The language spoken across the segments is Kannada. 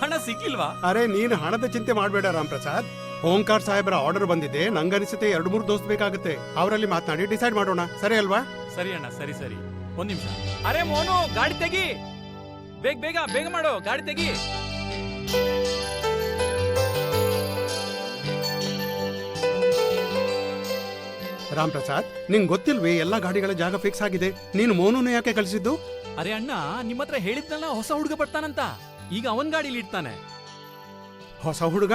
ಹಣ ಸಿಕ್ಕಿಲ್ವಾ? ಅರೆ ನೀನು ಹಣದ ಚಿಂತೆ ಮಾಡಬೇಡ ರಾಮ್ ಪ್ರಸಾದ್. ಓಂಕಾರ್ ಸಾಹೇಬ್ರ ಆರ್ಡರ್ ಬಂದಿದೆ. ನಂಗನಿಸುತ್ತೆ 2-3 ದೋಸ್ತ್ ಬೇಕಾಗುತ್ತೆ. ಅವರಲ್ಲಿ ಮಾತನಾಡಿ ಡಿಸೈಡ್ ಮಾಡೋಣ, ಸರಿ ಅಲ್ವಾ? ಸರಿ ಅಣ್ಣ, ಸರಿ ಸರಿ. ಒಂದ್ ನಿಮಿಷ. ಅರೆ ಮೋನು, ಗಾಡಿ ತೆಗಿ, ಬೇಗ ಬೇಗ ಬೇಗ ಮಾಡು, ಗಾಡಿ ತೆಗಿ. ರಾಮ್ ಪ್ರಸಾದ್, ನಿಂಗ್ ಗೊತ್ತಿಲ್ವೇ ಎಲ್ಲಾ ಗಾಡಿಗಳ ಜಾಗ ಫಿಕ್ಸ್ ಆಗಿದೆ. ನೀನು ಮೋನುನ ಯಾಕೆ ಕಳಿಸಿದ್ದು? ಅರೆ ಅಣ್ಣ, ನಿಮ್ಮ ಹತ್ರ ಹೇಳಿದ್ನಲ್ಲ ಹೊಸ ಹುಡುಗ ಬರ್ತಾನಂತ. ಈಗ ಅವನ್ ಗಾಡಿಲಿ ಇಡ್ತಾನೆ. ಹೊಸ ಹುಡುಗ?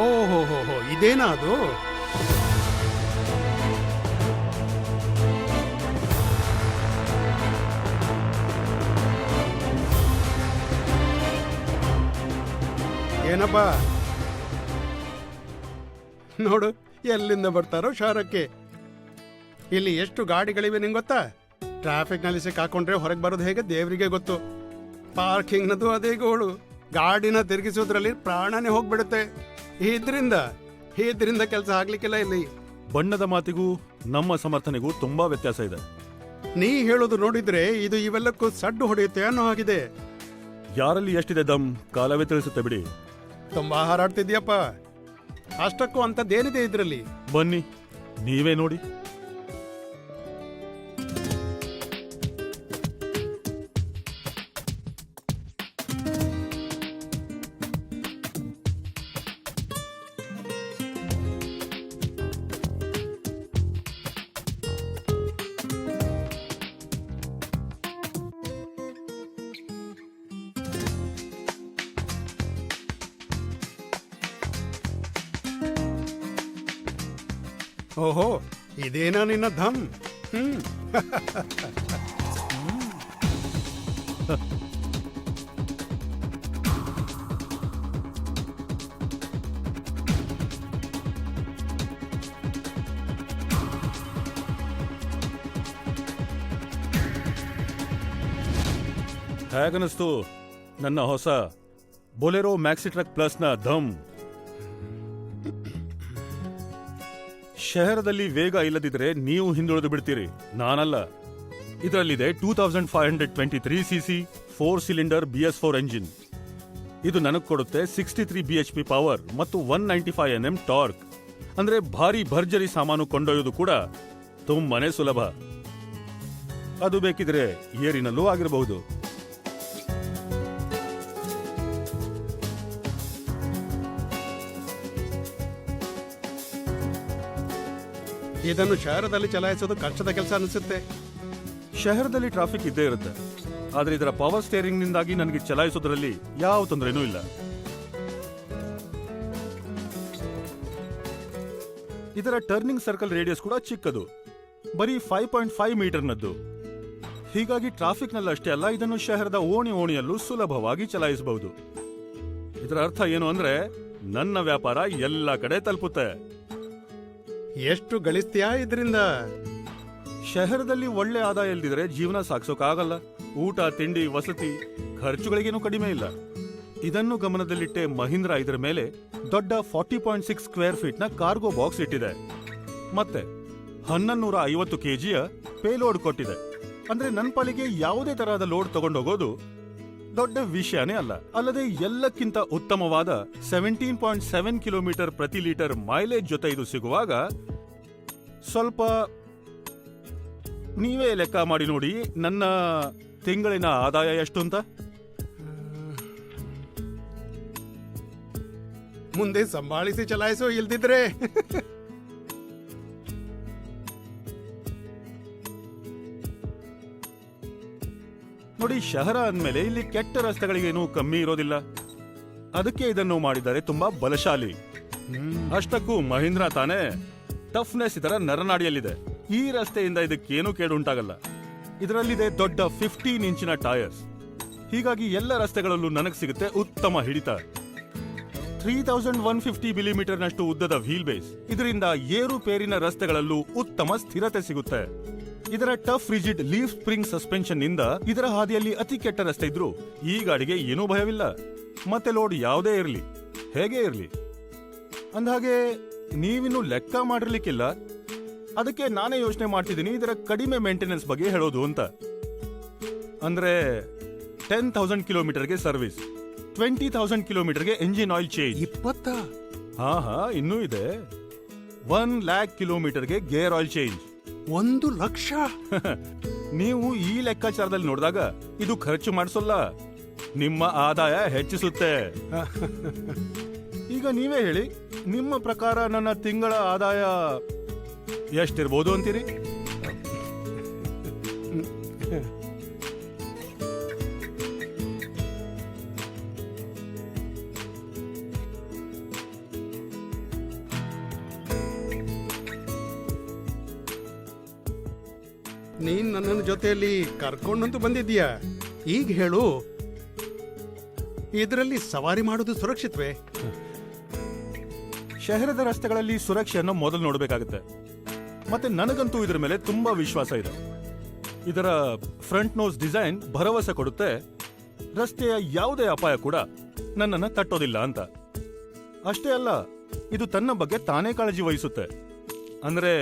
ಓಹೋ, ಇದೇನಾ ಅದು? ಏನಪ್ಪ ನೋಡು, ಎಲ್ಲಿಂದ ಬರ್ತಾರೋ ಶಾರಕ್ಕೆ. ಇಲ್ಲಿ ಎಷ್ಟು ಗಾಡಿಗಳಿವೆ ನಿಂಗೆ ಗೊತ್ತಾ? ಟ್ರಾಫಿಕ್ ನಲ್ಲಿ ಸಿಕ್ಕಾಕೊಂಡ್ರೆ ಹೊರಗೆ ಬರೋದು ಹೇಗೆ ದೇವರಿಗೆ ಗೊತ್ತು. ಪಾರ್ಕಿಂಗ್ ನದು ಅದೇ ಗೋಳು. ಗಾಡಿನ ತಿರುಗಿಸೋದ್ರಲ್ಲಿ ಪ್ರಾಣನೇ ಹೋಗ್ಬಿಡುತ್ತೆ. ಇದರಿಂದ ಕೆಲಸ ಆಗ್ಲಿಕ್ಕಿಲ್ಲ ಇಲ್ಲಿ. ಬಣ್ಣದ ಮಾತಿಗೂ ನಮ್ಮ ಸಮರ್ಥನೆಗೂ ತುಂಬಾ ವ್ಯತ್ಯಾಸ ಇದೆ. ನೀ ಹೇಳೋದು ನೋಡಿದ್ರೆ ಇದು ಇವೆಲ್ಲಕ್ಕೂ ಸಡ್ಡು ಹೊಡೆಯುತ್ತೆ ಅನ್ನೋ ಹಾಗಿದೆ. ಯಾರಲ್ಲಿ ಎಷ್ಟಿದೆ ದಮ್ ಕಾಲವೇ ತಿಳಿಸುತ್ತೆ ಬಿಡಿ. ತುಂಬಾ ಹಾರಾಡ್ತಿದ್ಯಪ್ಪ. ಅಷ್ಟಕ್ಕೂ ಅಂತದ್ದೇನಿದೆ ಇದ್ರಲ್ಲಿ? ಬನ್ನಿ ನೀವೇ ನೋಡಿ. ಓಹೋ, ಇದೇನಾ ನಿನ್ನ ಧಮ್? ಹೇಗನಿಸ್ತು ನನ್ನ ಹೊಸ ಬೊಲೆರೋ ಮ್ಯಾಕ್ಸಿ ಟ್ರಕ್ ಪ್ಲಸ್ನ ಧಮ್? ಶಹರದಲ್ಲಿ ವೇಗ ಇಲ್ಲದಿದ್ರೆ ನೀವು ಹಿಂದುಳಿದು ಬಿಡ್ತೀರಿ, ನಾನಲ್ಲ. ಇದರಲ್ಲಿದೆ 2523 cc 4 ಸಿಲಿಂಡರ್ BS4 ಎಂಜಿನ್. ಇದು ನನಗೆ ಕೊಡುತ್ತೆ 63 bhp ಪವರ್ ಮತ್ತು 195 Nm ಟಾರ್ಕ್. ಅಂದ್ರೆ ಭಾರಿ ಭರ್ಜರಿ ಸಾಮಾನು ಕೊಂಡೊಯ್ಯೋದು ಕೂಡ ತುಂಬಾನೇ ಸುಲಭ. ಅದು ಬೇಕಿದ್ರೆ ಏರಿನಲ್ಲೂ ಆಗಿರಬಹುದು. ಇದನ್ನು ಶಹರದಲ್ಲಿ ಚಲಾಯಿಸೋದು ಕಷ್ಟದ ಕೆಲಸ ಅನಿಸುತ್ತೆ. ಶಹರದಲ್ಲಿ ಟ್ರಾಫಿಕ್ ಇದ್ದೇ ಇರುತ್ತೆ, ಆದ್ರೆ ಇದರ ಪವರ್ ಸ್ಟೇರಿಂಗ್ ನಿಂದಾಗಿ ನನಗೆ ಚಲಾಯಿಸೋದ್ರಲ್ಲಿ ಯಾವ ತೊಂದರೆನೂ ಇಲ್ಲ. ಇದರ ಟರ್ನಿಂಗ್ ಸರ್ಕಲ್ ರೇಡಿಯಸ್ ಕೂಡ ಚಿಕ್ಕದು, ಬರೀ 5.5 ಮೀಟರ್ನದ್ದು. ಹೀಗಾಗಿ ಟ್ರಾಫಿಕ್ನಲ್ಲಿ ಅಷ್ಟೇ ಅಲ್ಲ, ಇದನ್ನು ಶಹರದ ಓಣಿಯಲ್ಲೂ ಸುಲಭವಾಗಿ ಚಲಾಯಿಸಬಹುದು. ಇದರ ಅರ್ಥ ಏನು ಅಂದ್ರೆ ನನ್ನ ವ್ಯಾಪಾರ ಎಲ್ಲ ಕಡೆ ತಲುಪುತ್ತೆ. ಎಷ್ಟು ಗಳಿಸ್ತೀಯಾ ಇದರಿಂದ? ಶಹರದಲ್ಲಿ ಒಳ್ಳೆ ಆದಾಯ ಇಲ್ದಿದ್ರೆ ಜೀವನ ಸಾಗಿಸೋಕಾಗಲ್ಲ. ಊಟ ತಿಂಡಿ ವಸತಿ ಖರ್ಚುಗಳಿಗೇನು ಕಡಿಮೆ ಇಲ್ಲ. ಇದನ್ನು ಗಮನದಲ್ಲಿಟ್ಟೆ ಮಹೀಂದ್ರಾ ಇದರ ಮೇಲೆ ದೊಡ್ಡ 40.6 ಸ್ಕ್ವೇರ್ ಫೀಟ್ ನ ಕಾರ್ಗೋ ಬಾಕ್ಸ್ ಇಟ್ಟಿದೆ. ಮತ್ತೆ 1150 kgಯ ಪೇಲೋಡ್ ಕೊಟ್ಟಿದೆ. ಅಂದ್ರೆ ನನ್ನ ಪಾಲಿಗೆ ಯಾವುದೇ ತರಹದ ಲೋಡ್ ತಗೊಂಡೋಗೋದು ದೊಡ್ಡ ವಿಷಯನೇ ಅಲ್ಲ. ಅಲ್ಲದೆ ಎಲ್ಲಕ್ಕಿಂತ ಉತ್ತಮವಾದ 17.7 ಕಿಲೋಮೀಟರ್ ಪ್ರತಿ ಲೀಟರ್ ಮೈಲೇಜ್ ಜೊತೆ ಇದು ಸಿಗುವಾಗ ಸ್ವಲ್ಪ ನೀವೇ ಲೆಕ್ಕ ಮಾಡಿ ನೋಡಿ ನನ್ನ ತಿಂಗಳಿನ ಆದಾಯ ಎಷ್ಟು ಅಂತ. ಮುಂದೆ ಸಂಭಾಳಿಸಿ ಚಲಾಯಿಸೋ, ಇಲ್ದಿದ್ರೆ ನೋಡಿ, ಶಹರ ಅಂದ್ಮೇಲೆ ಇಲ್ಲಿ ಕೆಟ್ಟ ರಸ್ತೆಗಳಿಗೇನು ಕಮ್ಮಿ ಇರೋದಿಲ್ಲ. ಅದಕ್ಕೆ ಇದನ್ನು ಮಾಡಿದರೆ ತುಂಬಾ ಬಲಶಾಲಿ. ಅಷ್ಟಕ್ಕೂ ಮಹೀಂದ್ರಾ ತಾನೇ, ಟಫ್ನೆಸ್ ಇದರ ನರನಾಡಿಯಲ್ಲಿದೆ. ಈ ರಸ್ತೆಯಿಂದ ಇದಕ್ಕೇನು ಕೇಡು ಉಂಟಾಗಲ್ಲ. ಇದರಲ್ಲಿದೆ ದೊಡ್ಡ 15 ಇಂಚಿನ ಟೈರ್ಸ್. ಹೀಗಾಗಿ ಎಲ್ಲ ರಸ್ತೆಗಳಲ್ಲೂ ನನಗೆ ಸಿಗುತ್ತೆ ಉತ್ತಮ ಹಿಡಿತ. 3150 ಮಿಲಿಮೀಟರ್ನಷ್ಟು ಉದ್ದದ ವೀಲ್ ಬೇಸ್. ಇದರಿಂದ ಏರುಪೇರಿನ ರಸ್ತೆಗಳಲ್ಲೂ ಉತ್ತಮ ಸ್ಥಿರತೆ ಸಿಗುತ್ತೆ. ಇದರ tough rigid leaf spring suspension ನಿಂದ ಇದರ ಹಾದಿಯಲ್ಲಿ ಅತಿ ಕೆಟ್ಟ ರಸ್ತೆ ಇದ್ರೂ ಈ ಗಾಡಿಗೆ ಏನೂ ಭಯವಿಲ್ಲ. ಮತ್ತೆ ಲೋಡ್ ಯಾವುದೇ ಇರಲಿ, ಹೇಗೆ ಇರಲಿ. ಅಂದಹಾಗೆ ನೀವಿನ್ನು ಲೆಕ್ಕ ಮಾಡಿರ್ಲಿಕ್ಕಿಲ್ಲ. ಅದಕ್ಕೆ ನಾನೇ ಯೋಚನೆ ಮಾಡ್ತಿದ್ದೀನಿ ಇದರ ಕಡಿಮೆ ಮೇಂಟೆನೆನ್ಸ್ ಬಗ್ಗೆ ಹೇಳೋದು ಅಂತ. ಅಂದ್ರೆ 10,000 ಕಿಲೋಮೀಟರ್ಗೆ ಸರ್ವಿಸ್, 20,000 ಕಿಲೋಮೀಟರ್ಗೆ ಎಂಜಿನ್ ಆಯಿಲ್ ಚೇಂಜ್. 20? ಹಾ, ಇನ್ನೂ ಇದೆ. 1,00,000 ಕಿಲೋಮೀಟರ್ಗೆ ಗೇರ್ ಆಯಿಲ್ ಚೇಂಜ್. 1,00,000? ನೀವು ಈ ಲೆಕ್ಕಾಚಾರದಲ್ಲಿ ನೋಡಿದಾಗ ಇದು ಖರ್ಚು ಮಾಡಿಸೋಲ್ಲ, ನಿಮ್ಮ ಆದಾಯ ಹೆಚ್ಚಿಸುತ್ತೆ. ಈಗ ನೀವೇ ಹೇಳಿ, ನಿಮ್ಮ ಪ್ರಕಾರ ನನ್ನ ತಿಂಗಳ ಆದಾಯ ಎಷ್ಟಿರ್ಬೋದು ಅಂತೀರಿ? ನೀನ್ ನನ್ನ ಜೊತೆಯಲ್ಲಿ ಕರ್ಕೊಂಡಂತೂ ಬಂದಿದ್ದೀಯಾ. ಈಗ ಹೇಳು, ಇದರಲ್ಲಿ ಸವಾರಿ ಮಾಡೋದು ಸುರಕ್ಷಿತವೇ? ಶಹರದ ರಸ್ತೆಗಳಲ್ಲಿ ಸುರಕ್ಷೆಯನ್ನು ಮೊದಲು ನೋಡಬೇಕಾಗುತ್ತೆ. ಮತ್ತೆ ನನಗಂತೂ ಇದರ ಮೇಲೆ ತುಂಬಾ ವಿಶ್ವಾಸ ಇದೆ. ಇದರ ಫ್ರಂಟ್ ನೋಸ್ ಡಿಸೈನ್ ಭರವಸೆ ಕೊಡುತ್ತೆ, ರಸ್ತೆಯ ಯಾವುದೇ ಅಪಾಯ ಕೂಡ ನನ್ನನ್ನು ತಟ್ಟೋದಿಲ್ಲ ಅಂತ. ಅಷ್ಟೇ ಅಲ್ಲ, ಇದು ತನ್ನ ಬಗ್ಗೆ ತಾನೇ ಕಾಳಜಿ ವಹಿಸುತ್ತೆ. ಅಂದ್ರೆ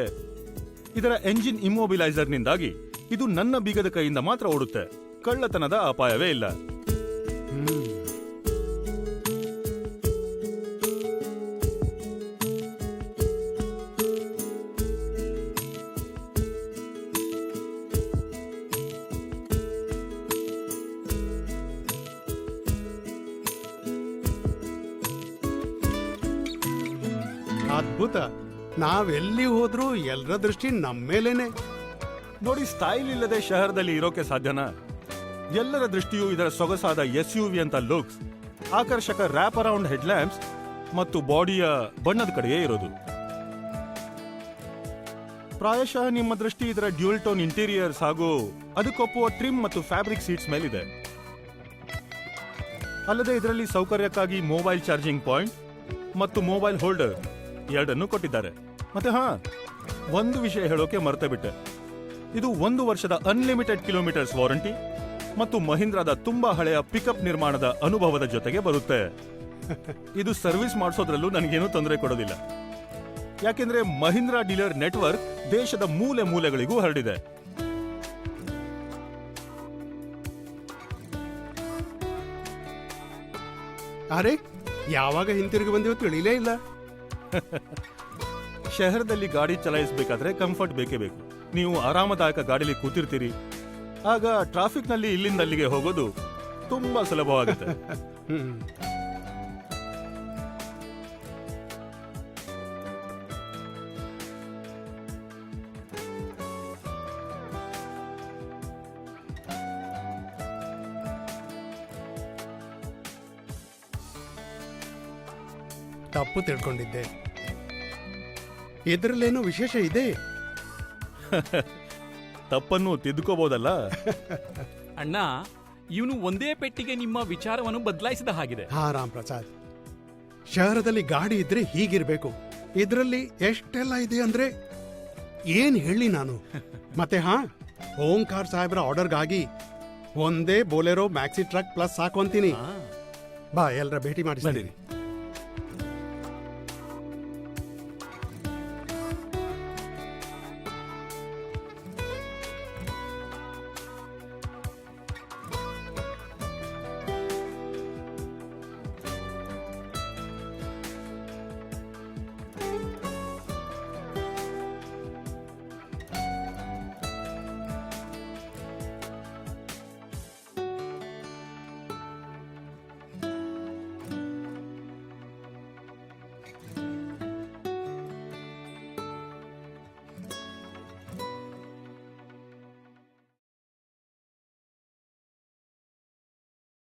ಇದರ ಎಂಜಿನ್ ಇಮ್ಮೊಬಿಲೈಸರ್ನಿಂದಾಗಿ ಇದು ನನ್ನ ಬೀಗದ ಕೈಯಿಂದ ಮಾತ್ರ ಓಡುತ್ತೆ, ಕಳ್ಳತನದ ಅಪಾಯವೇ ಇಲ್ಲ. ಅದ್ಭುತ. ನಾವೆಲ್ಲಿ ಹೋದ್ರೂ ಎಲ್ಲರ ದೃಷ್ಟಿ ನಮ್ಮೇಲೇನೆ. ನೋಡಿ, ಸ್ಟೈಲ್ ಇಲ್ಲದೆ ಶಹರದಲ್ಲಿ ಇರೋಕೆ ಸಾಧ್ಯನಾ? ಎಲ್ಲರ ದೃಷ್ಟಿಯು ಇದರ ಸೊಗಸಾದ SUV ಅಂತ ಲುಕ್ಸ್, ಆಕರ್ಷಕ ರ್ಯಾಪ್ ಅರೌಂಡ್ ಹೆಡ್ಲ್ಯಾಂಪ್ಸ್ ಮತ್ತು ಬಾಡಿಯ ಬಣ್ಣದ ಕಡೆಯೇ ಇರೋದು. ಪ್ರಾಯಶಃ ನಿಮ್ಮ ದೃಷ್ಟಿ ಇದರ ಡ್ಯೂಲ್ ಟೋನ್ ಇಂಟೀರಿಯರ್ಸ್ ಹಾಗೂ ಅದಕ್ಕೊಪ್ಪುವ ಟ್ರಿಮ್ ಮತ್ತು ಫ್ಯಾಬ್ರಿಕ್ ಸೀಟ್ಸ್ ಮೇಲಿದೆ. ಅಲ್ಲದೆ ಇದರಲ್ಲಿ ಸೌಕರ್ಯಕ್ಕಾಗಿ ಮೊಬೈಲ್ ಚಾರ್ಜಿಂಗ್ ಪಾಯಿಂಟ್ ಮತ್ತು ಮೊಬೈಲ್ ಹೋಲ್ಡರ್ ಎರಡನ್ನೂ ಕೊಟ್ಟಿದ್ದಾರೆ. ಮತ್ತೆ ಒಂದು ವಿಷಯ ಹೇಳೋಕೆ ಮರ್ತೆ ಬಿಟ್ಟೆ. ಇದು 1 ವರ್ಷದ ಅನ್ಲಿಮಿಟೆಡ್ ಕಿಲೋಮೀಟರ್ಸ್ ವಾರಂಟಿ ಮತ್ತು ಮಹೀಂದ್ರಾದ ತುಂಬಾ ಹಳೆಯ ಪಿಕಪ್ ನಿರ್ಮಾಣದ ಅನುಭವದ ಜೊತೆಗೆ ಬರುತ್ತೆ. ಇದು ಸರ್ವಿಸ್ ಮಾಡಿಸೋದ್ರಲ್ಲೂ ನನಗೇನೂ ತೊಂದರೆ ಕೊಡೋದಿಲ್ಲ, ಯಾಕೆಂದ್ರೆ ಮಹೀಂದ್ರಾ ಡೀಲರ್ ನೆಟ್ವರ್ಕ್ ದೇಶದ ಮೂಲೆ ಮೂಲೆಗಳಿಗೂ ಹರಡಿದೆ. ಅರೆ, ಯಾವಾಗ ಹಿಂತಿರುಗಿ ಬಂದಿವೋ ತಿಳಿಲೇ ಇಲ್ಲ. ಶಹರದಲ್ಲಿ ಗಾಡಿ ಚಲಾಯಿಸಬೇಕಾದ್ರೆ ಕಂಫರ್ಟ್ ಬೇಕೇ ಬೇಕು. ನೀವು ಆರಾಮದಾಯಕ ಗಾಡಿಲಿ ಕೂತಿರ್ತೀರಿ, ಆಗ ಟ್ರಾಫಿಕ್ ನಲ್ಲಿ ಇಲ್ಲಿಂದ ಅಲ್ಲಿಗೆ ಹೋಗೋದು ತುಂಬಾ ಸುಲಭವಾಗುತ್ತೆ. ತಪ್ಪು ತಿಳ್ಕೊಂಡಿದ್ದೆ. ಇದರಲ್ಲೇನೋ ವಿಶೇಷ ಇದೆ. ತಪ್ಪನ್ನು ತಿದ್ದುಕೋಬಹುದಲ್ಲ. ಅಣ್ಣ, ಇವನು ಒಂದೇ ಪೆಟ್ಟಿಗೆ ನಿಮ್ಮ ವಿಚಾರವನ್ನು ಬದಲಾಯಿಸಿದ ಹಾಗಿದೆ. ಹಾ, ರಾಮ್ ಪ್ರಸಾದ್, ಶಹರದಲ್ಲಿ ಗಾಡಿ ಇದ್ರೆ ಹೀಗಿರ್ಬೇಕು. ಇದರಲ್ಲಿ ಎಷ್ಟೆಲ್ಲ ಇದೆ ಅಂದ್ರೆ ಏನ್ ಹೇಳಿ ನಾನು. ಮತ್ತೆ ಓಂಕಾರ್ ಸಾಹೇಬ್ರ ಆರ್ಡರ್ಗಾಗಿ ಒಂದೇ ಬೋಲೆರೋ ಮ್ಯಾಕ್ಸಿ ಟ್ರಕ್ ಪ್ಲಸ್ ಸಾಕು ಅಂತೀನಿ. ಬಾ, ಎಲ್ಲರ ಭೇಟಿ ಮಾಡಿ.